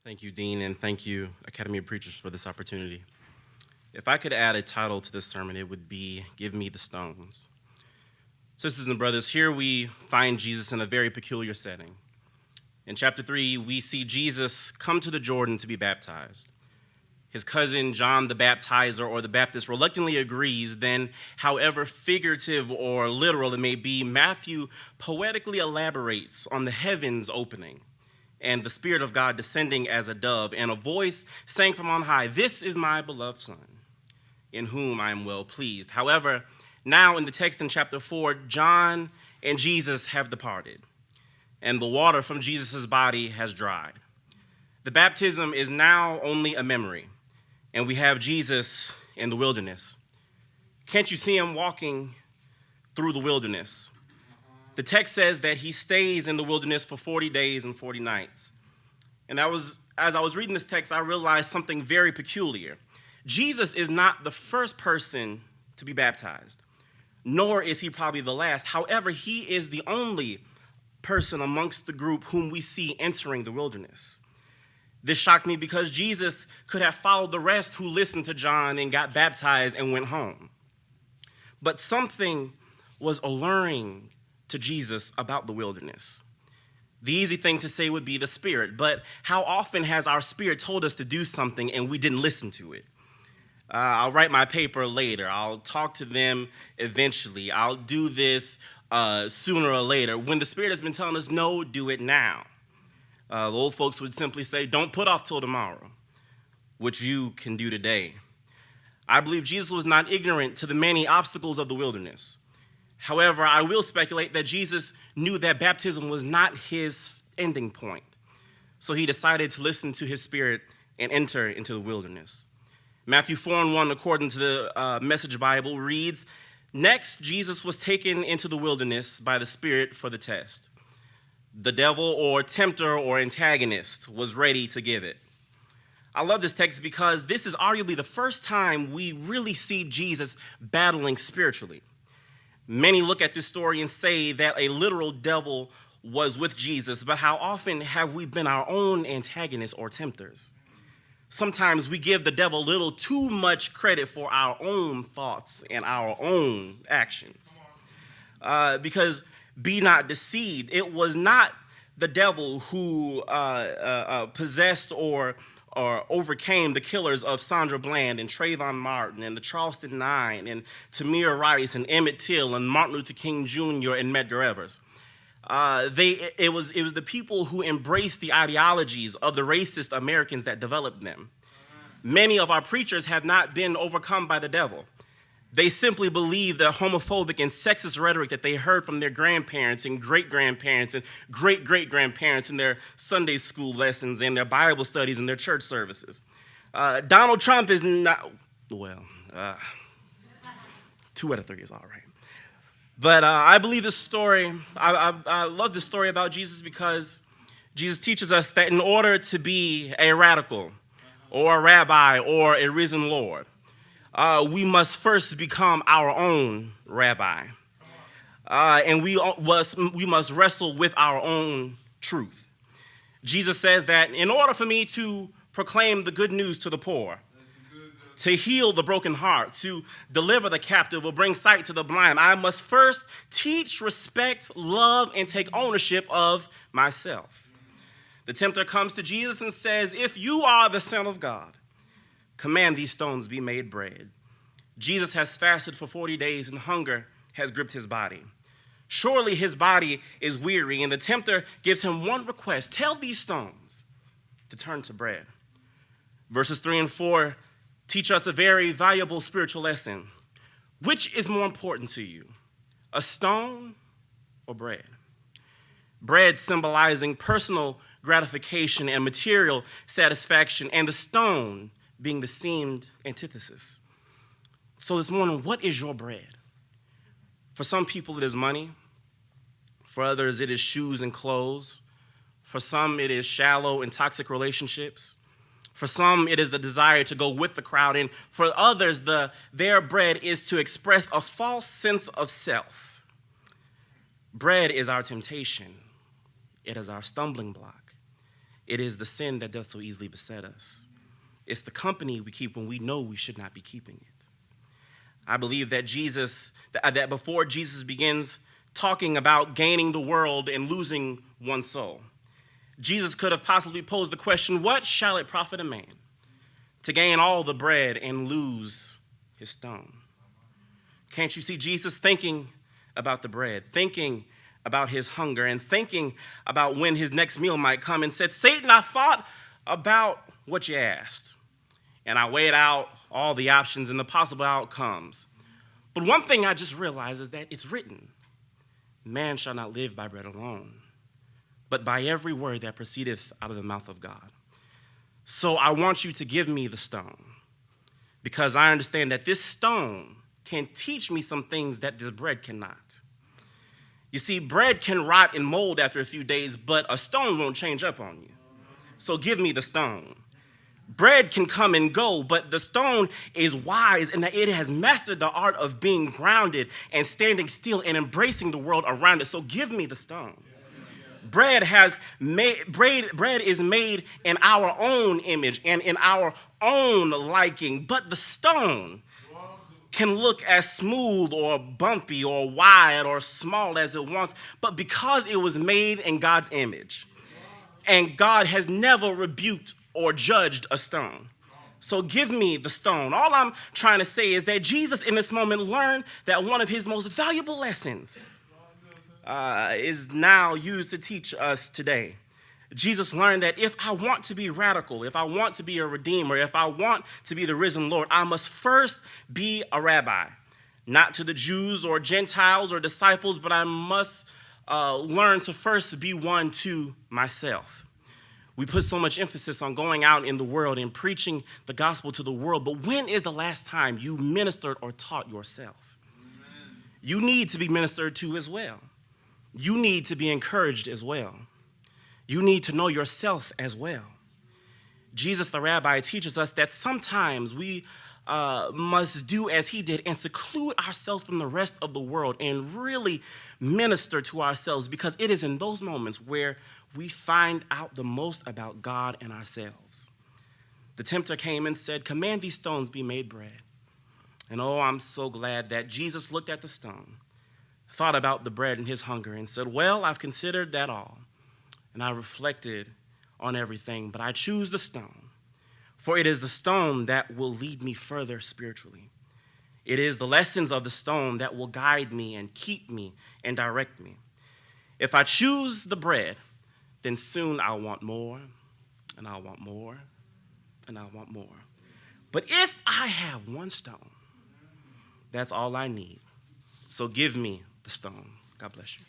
Thank you, Dean, and thank you, Academy of Preachers, for this opportunity. If I could add a title to this sermon, it would be Give Me the Stones. Sisters and brothers, here we find Jesus in a very peculiar setting. In chapter 3, we see Jesus come to the Jordan to be baptized. His cousin, John the Baptizer, or the Baptist, reluctantly agrees. Then, however figurative or literal it may be, Matthew poetically elaborates on the heavens opening and the Spirit of God descending as a dove, and a voice sang from on high, "This is my beloved Son, in whom I am well pleased." However, now in the text in chapter 4, John and Jesus have departed, and the water from Jesus' body has dried. The baptism is now only a memory, and we have Jesus in the wilderness. Can't you see him walking through the wilderness? The text says that he stays in the wilderness for 40 days and 40 nights. And as I was reading this text, I realized something very peculiar. Jesus is not the first person to be baptized, nor is he probably the last. However, he is the only person amongst the group whom we see entering the wilderness. This shocked me because Jesus could have followed the rest who listened to John and got baptized and went home. But something was alluring to Jesus about the wilderness. The easy thing to say would be the Spirit, but how often has our spirit told us to do something and we didn't listen to it? I'll write my paper later. I'll talk to them eventually. I'll do this sooner or later. When the Spirit has been telling us, no, do it now. The old folks would simply say, don't put off till tomorrow, which you can do today. I believe Jesus was not ignorant to the many obstacles of the wilderness. However, I will speculate that Jesus knew that baptism was not his ending point. So he decided to listen to his Spirit and enter into the wilderness. Matthew 4:1, according to the Message Bible, reads, "Next, Jesus was taken into the wilderness by the Spirit for the test. The devil or tempter or antagonist was ready to give it." I love this text because this is arguably the first time we really see Jesus battling spiritually. Many look at this story and say that a literal devil was with Jesus, but how often have we been our own antagonists or tempters? Sometimes we give the devil a little too much credit for our own thoughts and our own actions. Because be not deceived, it was not the devil who possessed or overcame the killers of Sandra Bland and Trayvon Martin and the Charleston Nine and Tamir Rice and Emmett Till and Martin Luther King Jr. and Medgar Evers. It was the people who embraced the ideologies of the racist Americans that developed them. Many of our preachers have not been overcome by the devil. They simply believe the homophobic and sexist rhetoric that they heard from their grandparents and great-grandparents and great-great-grandparents in their Sunday school lessons and their Bible studies and their church services. Donald Trump is not, 2 out of 3 is all right. But I believe this story, I love this story about Jesus because Jesus teaches us that in order to be a radical or a rabbi or a risen Lord, we must first become our own rabbi. And we must wrestle with our own truth. Jesus says that in order for me to proclaim the good news to the poor, to heal the broken heart, to deliver the captive, or bring sight to the blind, I must first teach, respect, love, and take ownership of myself. The tempter comes to Jesus and says, "If you are the Son of God, command these stones be made bread." Jesus has fasted for 40 days and hunger has gripped his body. Surely his body is weary, and the tempter gives him one request: tell these stones to turn to bread. Verses 3 and 4 teach us a very valuable spiritual lesson. Which is more important to you, a stone or bread? Bread symbolizing personal gratification and material satisfaction, and the stone being the seemed antithesis. So this morning, what is your bread? For some people, it is money. For others, it is shoes and clothes. For some, it is shallow and toxic relationships. For some, it is the desire to go with the crowd. And for others, their bread is to express a false sense of self. Bread is our temptation. It is our stumbling block. It is the sin that does so easily beset us. It's the company we keep when we know we should not be keeping it. I believe that that before Jesus begins talking about gaining the world and losing one's soul, Jesus could have possibly posed the question, what shall it profit a man to gain all the bread and lose his stone? Can't you see Jesus thinking about the bread, thinking about his hunger, and thinking about when his next meal might come, and said, Satan, I thought about what you asked, and I weighed out all the options and the possible outcomes. But one thing I just realized is that it's written, man shall not live by bread alone, but by every word that proceedeth out of the mouth of God. So I want you to give me the stone, because I understand that this stone can teach me some things that this bread cannot. You see, bread can rot and mold after a few days, but a stone won't change up on you. So give me the stone. Bread can come and go, but the stone is wise in that it has mastered the art of being grounded and standing still and embracing the world around it. So give me the stone. Bread is made in our own image and in our own liking, but the stone can look as smooth or bumpy or wide or small as it wants, but because it was made in God's image, and God has never rebuked or judged a stone. So give me the stone. All I'm trying to say is that Jesus in this moment learned that one of his most valuable lessons is now used to teach us today. Jesus learned that if I want to be radical, if I want to be a redeemer, if I want to be the risen Lord, I must first be a rabbi, not to the Jews or Gentiles or disciples, but I must learn to first be one to myself. We put so much emphasis on going out in the world and preaching the gospel to the world, but when is the last time you ministered or taught yourself? Amen. You need to be ministered to as well. You need to be encouraged as well. You need to know yourself as well. Jesus, the rabbi, teaches us that sometimes we must do as he did and seclude ourselves from the rest of the world and really minister to ourselves, because it is in those moments where we find out the most about God and ourselves. The tempter came and said, command these stones be made bread. And oh, I'm so glad that Jesus looked at the stone, thought about the bread and his hunger, and said, well, I've considered that all. And I reflected on everything, but I choose the stone, for it is the stone that will lead me further spiritually. It is the lessons of the stone that will guide me and keep me and direct me. If I choose the bread, then soon I'll want more, and I'll want more, and I'll want more. But if I have one stone, that's all I need. So give me the stone. God bless you.